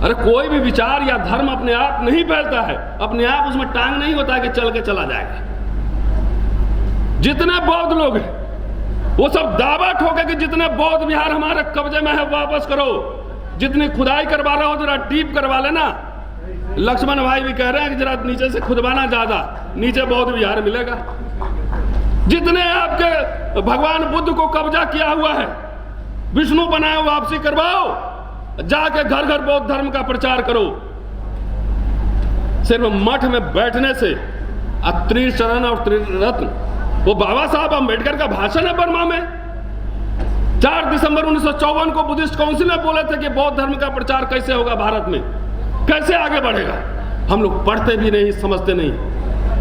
अरे कोई भी विचार या धर्म अपने आप नहीं फैलता है, अपने आप उसमें टांग नहीं होता कि चल के चला जाएगा। जितने बौद्ध लोग हैं वो सब दावा ठोके कि जितने बौद्ध विहार हमारे कब्जे में है वापस करो, जितनी खुदाई करवा रहा हो जरा डीप करवा लेना। लक्ष्मण भाई भी कह रहे हैं कि जरा नीचे से खुदवाना, ज्यादा नीचे बौद्ध विहार मिलेगा। जितने आपके भगवान बुद्ध को कब्जा किया हुआ है, विष्णु बनाए वापसी करवाओ, जाके घर घर बौद्ध धर्म का प्रचार करो। सिर्फ मठ में बैठने से त्रिशरण और त्रिरत्न, वो बाबा साहब अम्बेडकर का भाषण है बर्मा में। 4 दिसंबर 1954 को बुद्धिस्ट काउंसिल में बोले थे कि बौद्ध धर्म का प्रचार कैसे होगा भारत में, कैसे आगे बढ़ेगा। हम लोग पढ़ते भी नहीं, समझते नहीं।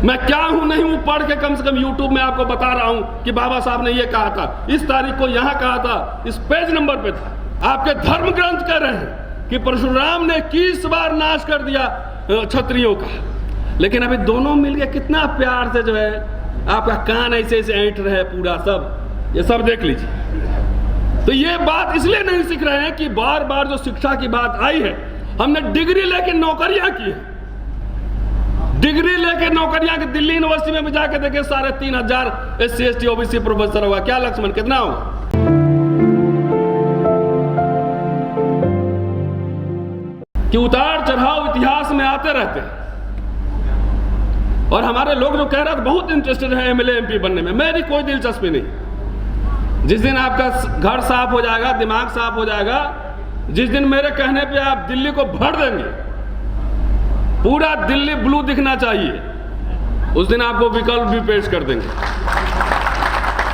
मैं क्या हूं नहीं हूं, पढ़ के कम से कम यूट्यूब में आपको बता रहा हूं कि बाबा साहब ने ये कहा था, इस तारीख को यहां कहा था, इस पेज नंबर पे था। आपके धर्म ग्रंथ कह रहे हैं कि परशुराम ने 21 बार नाश कर दिया क्षत्रियों का, लेकिन अभी दोनों मिलके कितना प्यार से जो है आपका कान ऐसे ऐसे ऐंठ रहे पूरा, सब ये सब देख लीजिए। तो ये बात इसलिए नहीं सीख रहे हैं कि बार बार जो शिक्षा की बात आई है, हमने डिग्री लेके नौकरियां की है, डिग्री लेके नौकरियां की। दिल्ली यूनिवर्सिटी में भी जाके देखे 3,500 SC ST OBC प्रोफेसर होगा। क्या लक्ष्मण, कितना होगा? कि उतार चढ़ाव इतिहास में आते रहते हैं। और हमारे लोग जो कह रहे हैं बहुत इंटरेस्टेड है MLA MP बनने में, मेरी कोई दिलचस्पी नहीं। जिस दिन आपका घर साफ हो जाएगा, दिमाग साफ हो जाएगा, जिस दिन मेरे कहने पे आप दिल्ली को भर देंगे, पूरा दिल्ली ब्लू दिखना चाहिए, उस दिन आपको विकल्प भी पेश कर देंगे।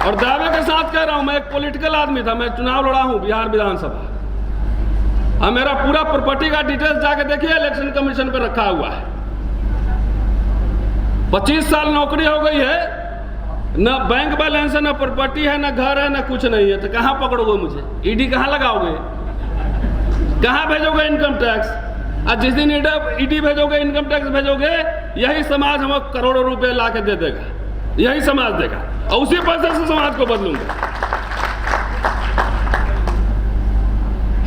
और दावे के साथ कह रहा हूं, मैं एक पॉलिटिकल आदमी था, मैं चुनाव लड़ा हूं बिहार विधानसभा। अब मेरा पूरा प्रॉपर्टी का डिटेल्स जाके देखिए, इलेक्शन कमीशन पे रखा हुआ है। 25 साल नौकरी हो गई है, न बैंक बैलेंस है, न प्रॉपर्टी है, न घर है, न कुछ नहीं है। तो कहां पकड़ोगे मुझे? ईडी कहां लगाओगे? कहां भेजोगे इनकम टैक्स? और जिस दिन ईडी भेजोगे, इनकम टैक्स भेजोगे, यही समाज हमें करोड़ों रुपए ला के दे देगा, यही समाज देगा, और उसी पैसे से समाज को बदलूंगा।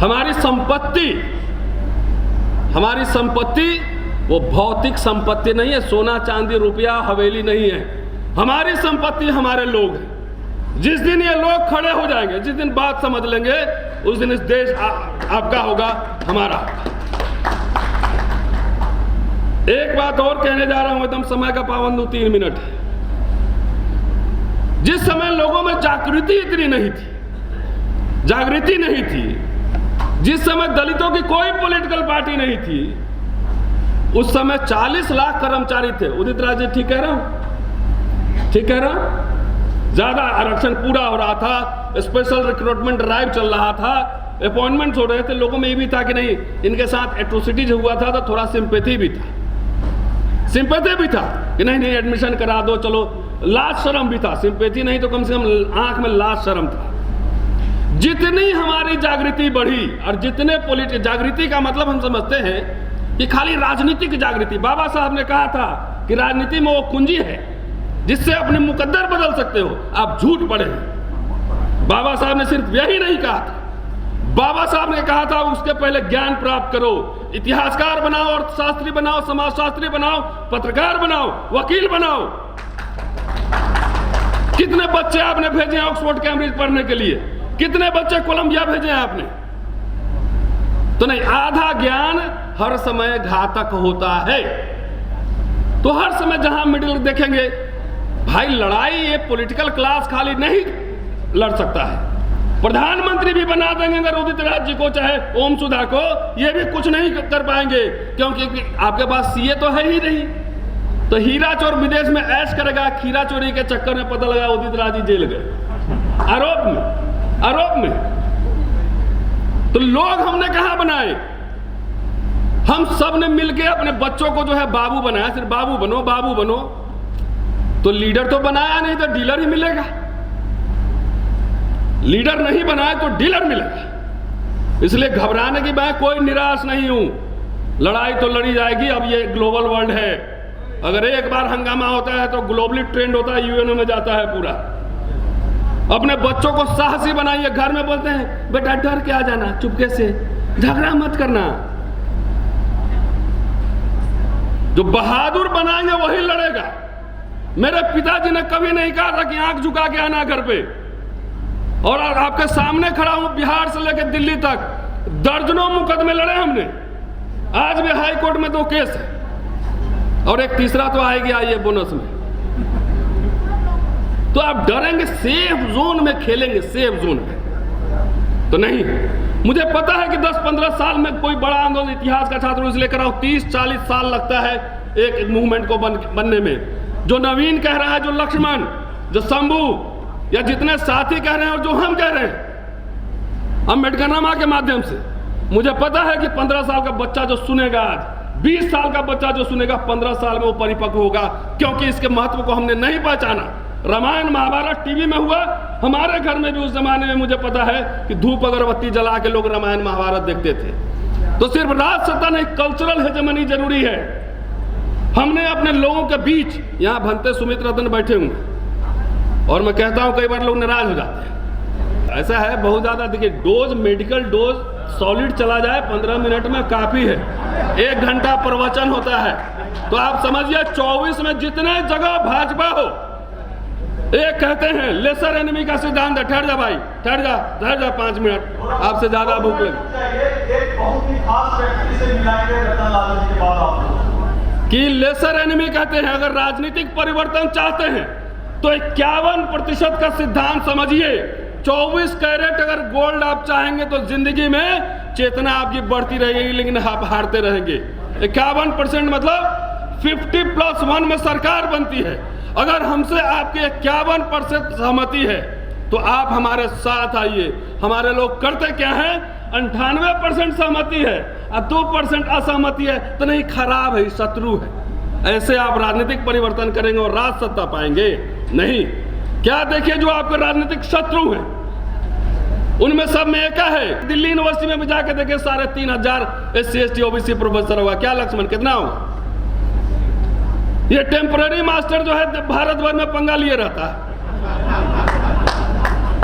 हमारी संपत्ति वो भौतिक संपत्ति नहीं है, सोना चांदी रुपया हवेली नहीं है। हमारी संपत्ति हमारे लोग हैं। जिस दिन ये लोग खड़े हो जाएंगे, जिस दिन बात समझ लेंगे, उस दिन इस देश आपका होगा, हमारा। एक बात और कहने जा रहा हूं, एकदम समय का पाबंद हूं, 3 मिनट। जिस समय लोगों में जागृति इतनी नहीं थी, जागृति नहीं थी, जिस समय दलितों की कोई पॉलिटिकल पार्टी नहीं थी, उस समय 40 लाख कर्मचारी थे। उदित राज जी, ठीक कह रहा हूं? ठीक कह रहा हूं? ज्यादा आरक्षण पूरा हो रहा था, स्पेशल रिक्रूटमेंट ड्राइव चल रहा था, अपॉइंटमेंट हो रहे थे। लोगों में ये भी था कि नहीं, इनके साथ एट्रोसिटीज हुआ था, तो थोड़ा सिंपैथी भी था, सिंपैथी भी था कि नहीं नहीं एडमिशन करा दो, चलो। लाज शर्म भी था, सिंपैथी नहीं तो कम से कम आंख में लाज शर्म था। जितनी हमारी जागृति बढ़ी, और जितने जागृति का मतलब हम समझते हैं कि खाली राजनीतिक जागृति। बाबा साहब ने कहा था कि राजनीति में वो कुंजी है जिससे अपने मुकद्दर बदल सकते हो। आप झूठ पढ़े, बाबा साहब ने सिर्फ यही नहीं कहा था। बाबा साहब ने कहा था उसके पहले ज्ञान प्राप्त करो, इतिहासकार बनाओ, अर्थशास्त्री बनाओ, समाजशास्त्री बनाओ, पत्रकार बनाओ, वकील बनाओ। कितने बच्चे आपने भेजे हैं ऑक्सफोर्ड कैम्ब्रिज पढ़ने के लिए? कितने बच्चे कोलंबिया भेजे हैं आपने? तो नहीं, आधा ज्ञान हर समय घातक होता है। तो हर समय जहां मिडिल देखेंगे, भाई लड़ाई ये पॉलिटिकल क्लास खाली नहीं लड़ सकता है। प्रधानमंत्री भी बना देंगे अगर उदित राज जी को, चाहे ओम सुधा को, ये भी कुछ नहीं कर पाएंगे, क्योंकि आपके पास सीए तो है ही नहीं। तो हीरा चोर विदेश में ऐश करेगा, खीरा चोरी के चक्कर में पता लगा उदित राज जी जेल गए, आरोप में। तो लोग हमने कहां बनाए? हम सब ने मिलके अपने बच्चों को जो है बाबू बनाया, सिर्फ बाबू बनो बाबू बनो। तो लीडर तो बनाया नहीं, तो डीलर ही मिलेगा। लीडर नहीं बनाया तो डीलर मिलेगा। इसलिए घबराने की मैं कोई निराश नहीं हूं, लड़ाई तो लड़ी जाएगी। अब ये ग्लोबल वर्ल्ड है, अगर एक बार हंगामा होता है तो ग्लोबली ट्रेंड होता है, यूएनओ में जाता है पूरा। अपने बच्चों को साहसी बनाइए। घर में बोलते हैं बेटा डर के आ जाना, चुपके से, झगड़ा मत करना। जो बहादुर बनाएंगे वही लड़ेगा। मेरे पिताजी ने कभी नहीं कहा था कि आंख झुका के आना घर पे, और आपके सामने खड़ा हूं, बिहार से लेकर दिल्ली तक दर्जनों मुकदमे लड़े हमने। आज भी हाई कोर्ट में 2 केस है, और एक तीसरा तो आएगी, आइए बोनस में। तो आप डरेंगे? सेफ जोन में खेलेंगे, सेफ जोन में तो नहीं। मुझे पता है कि 10-15 साल में कोई बड़ा आंदोलन, इतिहास का छात्र इसलिए कराओ, 30-40 साल लगता है एक मूवमेंट को बनने में। जो नवीन कह रहा है, जो लक्ष्मण, जो शंभू, या जितने साथी कह रहे हैं और जो हम कह रहे हैं अम्बेडकरनामा के माध्यम से, मुझे पता है कि 15 साल का बच्चा जो सुनेगा आज, 20 साल का बच्चा जो सुनेगा, 15 साल में वो परिपक्व होगा, क्योंकि इसके महत्व को हमने नहीं पहचाना। रामायण महाभारत टीवी में हुआ, हमारे घर में भी उस जमाने में मुझे पता है कि धूप अगरबत्ती जला के लोग रामायण महाभारत देखते थे। तो सिर्फ राज सत्ता नहीं, कल्चरल हेजेमनी जरूरी है। हमने अपने लोगों के बीच, यहाँ भंते सुमित रतन बैठे हुए, और मैं कहता हूं कई बार लोग नाराज हो जाते हैं। ऐसा है बहुत ज्यादा, देखिए डोज, मेडिकल डोज सॉलिड चला जाए 15 मिनट में काफी है। 1 घंटा प्रवचन होता है, तो आप समझिए 24 में जितने जगह भाजपा हो, एक कहते हैं लेसर एनिमी का सिद्धांत है। ठहर जा भाई, ठहर जा 5 मिनट, आपसे ज्यादा भूख लगी। एक बहुत ही खास व्यक्ति से मिलाएंगे रतन लाल जी के बाद आप कि लेसर एनिमी कहते हैं, अगर राजनीतिक परिवर्तन चाहते हैं तो 51% का सिद्धांत समझिए। 24 कैरेट अगर गोल्ड आप चाहेंगे तो जिंदगी में चेतना आपकी बढ़ती रहेगी, लेकिन आप हारते रहेंगे। 51% मतलब 50+1 में सरकार बनती है। अगर हमसे आपके 51% सहमति है तो आप हमारे साथ आइए। हमारे लोग करते क्या है, 98% सहमति है और 2% असहमति है, तो नहीं, खराब है, शत्रु है। ऐसे आप राजनीतिक परिवर्तन करेंगे और राज सत्ता पाएंगे नहीं। क्या देखिए, जो आपके राजनीतिक शत्रु हैं उनमें सब में एका है। दिल्ली यूनिवर्सिटी में भी जाके देखिए 3,500 SC ST OBC प्रोफेसर होगा। क्या लक्ष्मण, कितना होगा? ये टेम्पररी मास्टर जो है भारत भर में पंगा लिए रहता है।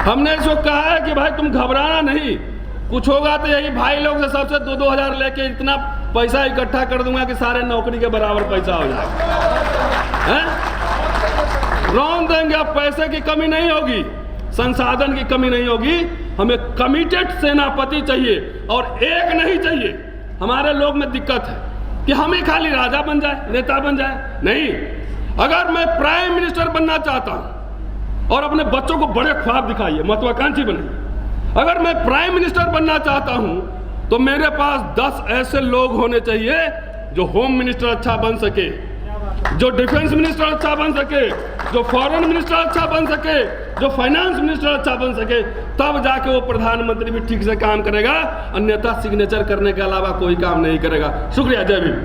हमने इसको कहा है कि भाई तुम घबराना नहीं, कुछ होगा तो यही भाई लोग से सबसे 2-2 हज़ार लेके इतना पैसा इकट्ठा कर दूंगा कि सारे नौकरी के बराबर पैसा हो जाएगा। रौन देंगे, अब पैसे की कमी नहीं होगी, संसाधन की कमी नहीं होगी। हमें कमिटेड सेनापति चाहिए और एक नहीं चाहिए। हमारे लोग में दिक्कत है कि हमें खाली राजा बन जाए, नेता बन जाए, नहीं। अगर मैं प्राइम मिनिस्टर बनना चाहता हूं, और अपने बच्चों को बड़े ख्वाब दिखाइए, महत्वाकांक्षी बने। अगर मैं प्राइम मिनिस्टर बनना चाहता हूं तो मेरे पास 10 ऐसे लोग होने चाहिए जो होम मिनिस्टर अच्छा बन सके, जो डिफेंस मिनिस्टर अच्छा बन सके, जो फॉरेन मिनिस्टर अच्छा बन सके, जो फाइनेंस मिनिस्टर अच्छा बन सके। तब जाके वो प्रधानमंत्री भी ठीक से काम करेगा, अन्यथा सिग्नेचर करने के अलावा कोई काम नहीं करेगा। शुक्रिया, जय भीम।